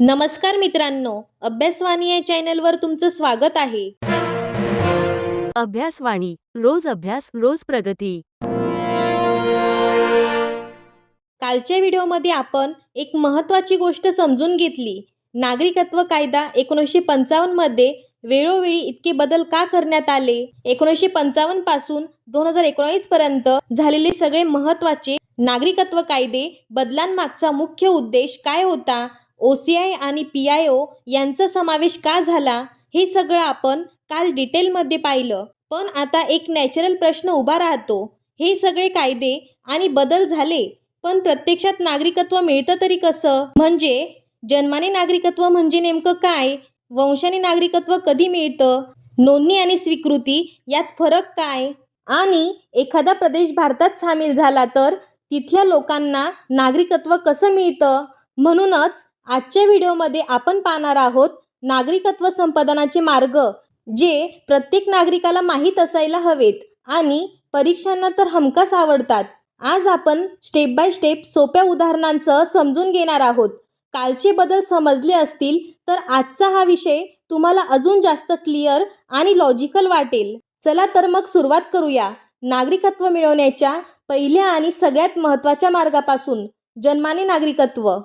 नमस्कार मित्रांनो, अभ्यासवाणी या चॅनलवर तुमचं स्वागत आहे. अभ्यासवाणी, रोज अभ्यास, रोज प्रगती. कालच्या व्हिडिओमध्ये आपण एक महत्त्वाची गोष्ट समजून घेतली. नागरिकत्व कायदा 1955 मध्ये वेळोवेळी इतके बदल का करण्यात आले? 1955 पासून 2019 पर्यंत झालेले सगळे महत्त्वाचे नागरिकत्व कायदे बदलांमागचा मुख्य उद्देश काय होता? OCI आणि PIO यांचा समावेश का झाला? हे सगळं आपण काल डिटेलमध्ये पाहिलं. पण आता एक नॅचरल प्रश्न उभा राहतो. हे सगळे कायदे आणि बदल झाले, पण प्रत्यक्षात नागरिकत्व मिळतं तरी कसं? म्हणजे जन्माने नागरिकत्व म्हणजे नेमकं काय? वंशाने नागरिकत्व कधी मिळतं? नोंदणी आणि स्वीकृती यात फरक काय? आणि एखादा प्रदेश भारतात सामील झाला तर तिथल्या लोकांना नागरिकत्व कसं मिळतं? म्हणूनच आजच्या व्हिडिओमध्ये आपण पाहणार आहोत नागरिकत्व संपादनाचे मार्ग, जे प्रत्येक नागरिकाला माहीत असायला हवेत आणि परीक्षांना तर हमखास आवडतात. आज आपण स्टेप बाय स्टेप सोप्या उदाहरणांसह समजून घेणार आहोत. कालचे बदल समजले असतील तर आजचा हा विषय तुम्हाला अजून जास्त क्लिअर आणि लॉजिकल वाटेल. चला तर मग सुरुवात करूया. नागरिकत्व मिळवण्याच्या पहिल्या आणि सगळ्यात महत्त्वाच्या मार्गापासून, जन्माने नागरिकत्व.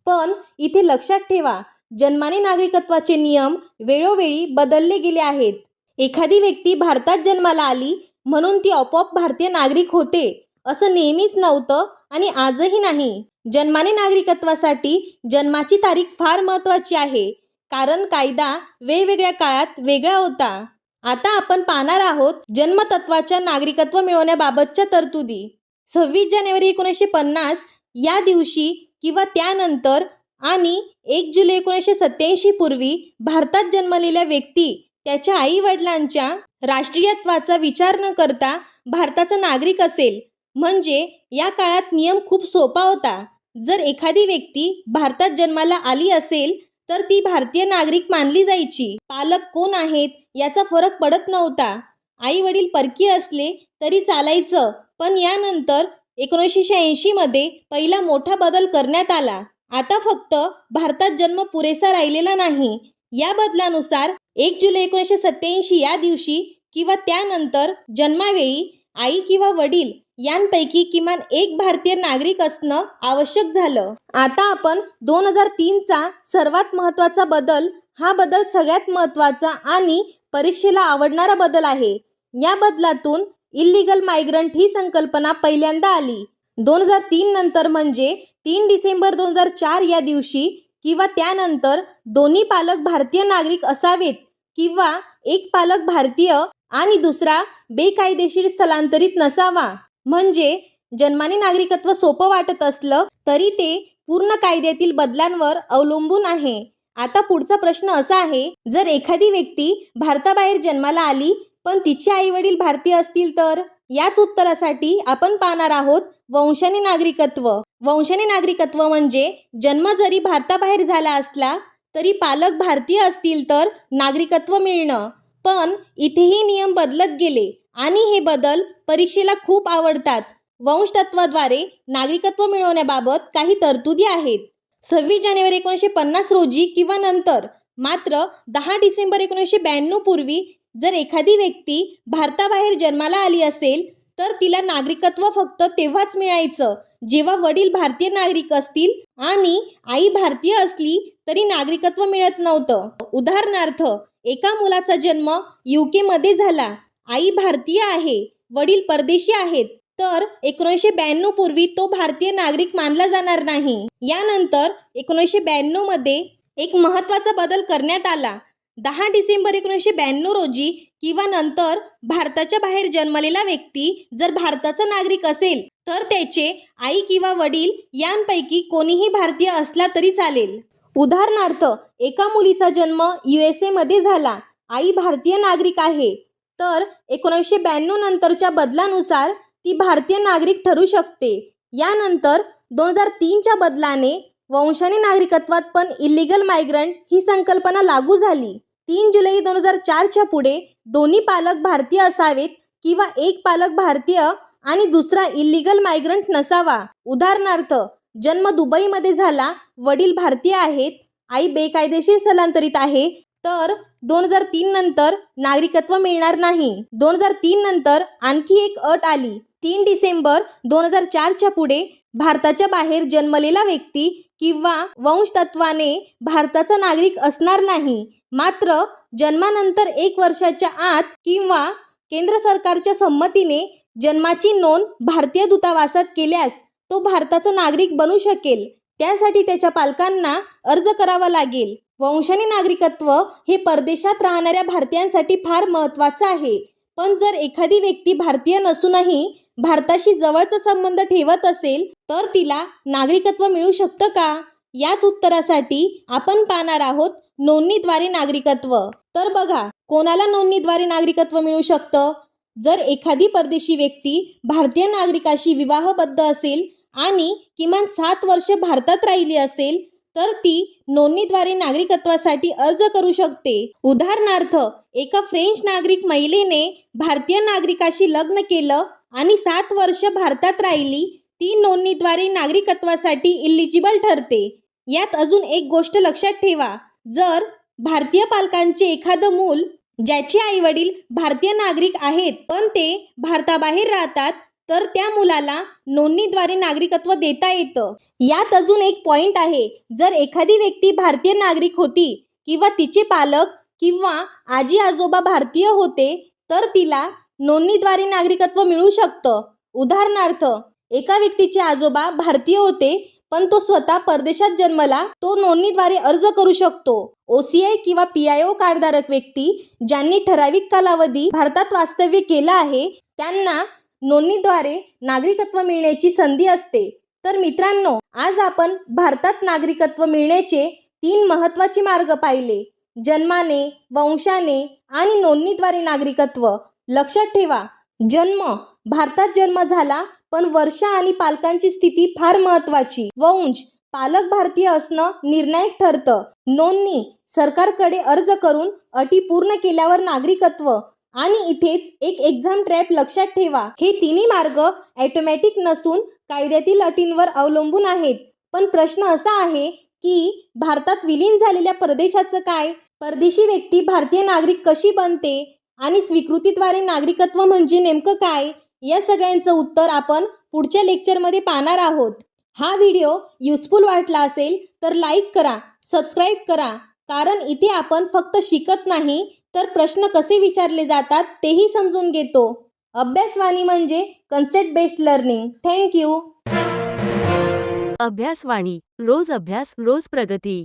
पण इथे लक्षात ठेवा, जन्माने नागरिकत्वाचे नियम वेळोवेळी बदलले गेले आहेत. एखादी व्यक्ती भारतात जन्माला आली म्हणून ती आपोआप भारतीय नागरिक होते असं नेहमीच नव्हतं आणि आजही नाही. जन्माने नागरिकत्वासाठी जन्माची तारीख फार महत्त्वाची आहे, कारण कायदा वेगवेगळ्या काळात वेगळा होता. आता आपण पाहणार आहोत जन्मतत्वाच्या नागरिकत्व मिळवण्याबाबतच्या तरतुदी. 26 जानेवारी 1950 या दिवशी किंवा त्यानंतर आणि 1 जुलै 1987 पूर्वी भारतात जन्मलेल्या व्यक्ती त्याच्या आई वडिलांच्या राष्ट्रीयत्वाचा विचार न करता भारताचा नागरिक असेल. म्हणजे या काळात नियम खूप सोपा होता. जर एखादी व्यक्ती भारतात जन्माला आली असेल तर ती भारतीय नागरिक मानली जायची. पालक कोण आहेत याचा फरक पडत नव्हता. आई वडील परकीय असले तरी चालायचं. पण यानंतर 1986 मध्ये पहिला मोठा बदल करण्यात आला. आता फक्त भारतात जन्म पुरेसा राहिलेला नाही. या बदलानुसार 1 जुलै 1987 या दिवशी किंवा त्यानंतर जन्मावेळी आई किंवा वडील यांपैकी किमान एक भारतीय नागरिक असणं आवश्यक झालं. आता आपण 2003चा सर्वात महत्त्वाचा बदल, हा बदल सगळ्यात महत्त्वाचा आणि परीक्षेला आवडणारा बदल आहे. या बदलातून इल्लीगल मायग्रंट ही संकल्पना पहिल्यांदा आली. 2003 नंतर म्हणजे 3 डिसेंबर 2004 या दिवशी किंवा त्यानंतर दोन्ही पालक भारतीय नागरिक असावेत किंवा एक पालक भारतीय आणि दुसरा बेकायदेशीर स्थलांतरित नसावा. म्हणजे जन्माने नागरिकत्व सोपं वाटत असलं तरी ते पूर्ण कायद्यातील बदलांवर अवलंबून आहे. आता पुढचा प्रश्न असा आहे, जर एखादी व्यक्ती भारताबाहेर जन्माला आली पण तिचे आई वडील भारतीय असतील तर? याच उत्तरासाठी आपण पाहणार आहोत वंशाने नागरिकत्व. वंशाने नागरिकत्व म्हणजे जन्म जरी भारताबाहेर झाला असला तरी पालक भारतीय असतील तर नागरिकत्व मिळणं. पण इथेही नियम बदलत गेले आणि हे बदल परीक्षेला खूप आवडतात. वंशतत्वाद्वारे नागरिकत्व मिळवण्याबाबत काही तरतुदी आहेत. 26 जानेवारी 1950 रोजी किंवा नंतर. मात्र 10 डिसेंबर 1992 पूर्वी जर एखादी व्यक्ती भारताबाहेर जन्माला आली असेल तर तिला नागरिकत्व फक्त तेव्हाच मिळायचं जेव्हा वडील भारतीय नागरिक असतील आणि आई भारतीय असली तरी नागरिकत्व मिळत नव्हतं. उदाहरणार्थ, एका मुलाचा जन्म UK मध्ये झाला, आई भारतीय आहे, वडील परदेशी आहेत, तर 1992 पूर्वी तो भारतीय नागरिक मानला जाणार नाही. यानंतर 1992 मध्ये एक महत्त्वाचा बदल करण्यात आला. 10 डिसेंबर 1992 रोजी किंवा नंतर भारताच्या बाहेर जन्मलेला व्यक्ती जर भारताचा नागरिक असेल तर त्याचे आई किंवा वडील यांपैकी कोणीही भारतीय असला तरी चालेल. उदाहरणार्थ, एका मुलीचा जन्म USA मध्ये झाला, आई भारतीय नागरिक आहे, तर 1992 नंतरच्या बदलानुसार ती भारतीय नागरिक ठरू शकते. यानंतर 2003च्या बदलाने वंशाने नागरिकत्वात पण इल्लीगल मायग्रंट ही संकल्पना लागू झाली. 3 जुलै 2004च्या पुढे दोन्ही पालक भारतीय असावेत किंवा एक पालक भारतीय आणि दुसरा इल्लीगल मायग्रंट नसावा. उदाहरणार्थ, जन्म दुबईमध्ये झाला, वडील भारतीय आहेत, आई बेकायदेशीर स्थलांतरित आहे तर 2003 नंतर नागरिकत्व मिळणार नाही. 2003 नंतर आणखी एक अट आली. 3 डिसेंबर 2004च्या पुढे भारताच्या बाहेर जन्मलेला व्यक्ती किंवा वंशतत्वाने भारताचा नागरिक असणार नाही. मात्र जन्मानंतर 1 वर्षाच्या आत किंवा केंद्र सरकारच्या संमतीने जन्माची नोंद भारतीय दूतावासात केल्यास तो भारताचा नागरिक बनू शकेल. त्यासाठी त्याच्या पालकांना अर्ज करावा लागेल. वंशाने नागरिकत्व हे परदेशात राहणाऱ्या भारतीयांसाठी फार महत्त्वाचं आहे. पण जर एखादी व्यक्ती भारतीय नसूनही भारताशी जवळचा संबंध ठेवत असेल तर तिला नागरिकत्व मिळू शकतं का? याच उत्तरासाठी आपण पाहणार आहोत नोंदणीद्वारे नागरिकत्व. तर बघा, कोणाला नोंदणीद्वारे नागरिकत्व मिळू शकतं? जर एखादी परदेशी व्यक्ती भारतीय नागरिकाशी विवाहबद्ध असेल आणि किमान 7 वर्ष भारतात राहिली असेल तर ती नोंदणीद्वारे नागरिकत्वासाठी अर्ज करू शकते. उदाहरणार्थ, एका फ्रेंच नागरिक महिलेने भारतीय नागरिकाशी लग्न केलं आणि 7 वर्ष भारतात राहिली, ती नोंदणीद्वारे नागरिकत्वासाठी इलिजिबल ठरते. यात अजून एक गोष्ट लक्षात ठेवा, जर भारतीय पालकांचे एखादं मूल ज्याचे आईवडील भारतीय नागरिक आहेत पण ते भारताबाहेर राहतात तर त्या मुलाला नोंदणीद्वारे नागरिकत्व देता येतं. यात अजून एक पॉइंट आहे, जर एखादी व्यक्ती भारतीय नागरिक होती किंवा तिचे पालक किंवा आजी आजोबा भारतीय होते तर तिला नोंदणीद्वारे नागरिकत्व मिळू शकतं. उदाहरणार्थ, एका व्यक्तीचे आजोबा भारतीय होते पण तो स्वतः परदेशात जन्मला, तो नोंदणीद्वारे अर्ज करू शकतो. OCI किंवा PIO कार्डधारक व्यक्ती ज्यांनी ठराविक कालावधी भारतात वास्तव्य केलं आहे त्यांना नोंदणीद्वारे नागरिकत्व मिळण्याची संधी असते. तर मित्रांनो, आज आपण भारतात नागरिकत्व मिळण्याचे 3 महत्त्वाचे मार्ग पाहिले: जन्माने, वंशाने आणि नोंदणीद्वारे नागरिकत्व. लक्षात ठेवा, जन्म, भारतात जन्म झाला पण वर्ष आणि पालकांची स्थिती फार महत्त्वाची. वंश, पालक भारतीय असणं निर्णायक ठरतं. नोंदणी, सरकारकडे अर्ज करून अटी पूर्ण केल्यावर नागरिकत्व. आणि इथेच एक एक्झाम ट्रॅप लक्षात ठेवा, हे तिन्ही मार्ग ऑटोमॅटिक नसून कायद्यातील अटींवर अवलंबून आहेत. पण प्रश्न असा आहे की भारतात विलीन झालेल्या प्रदेशाचं काय? परदेशी व्यक्ती भारतीय नागरिक कशी बनते आणि स्वीकृतीद्वारे नागरिकत्व म्हणजे नेमकं काय? या सगळ्यांचं उत्तर आपण पुढच्या लेक्चरमध्ये पाहणार आहोत. हा व्हिडिओ युजफुल वाटला असेल तर लाईक करा, सबस्क्राईब करा, कारण इथे आपण फक्त शिकत नाही तर प्रश्न कसे विचारले जातात तेही समजून घेतो. अभ्यासवाणी म्हणजे कन्सेप्ट बेस्ड लर्निंग. थँक्यू. अभ्यासवाणी, रोज अभ्यास रोज प्रगती.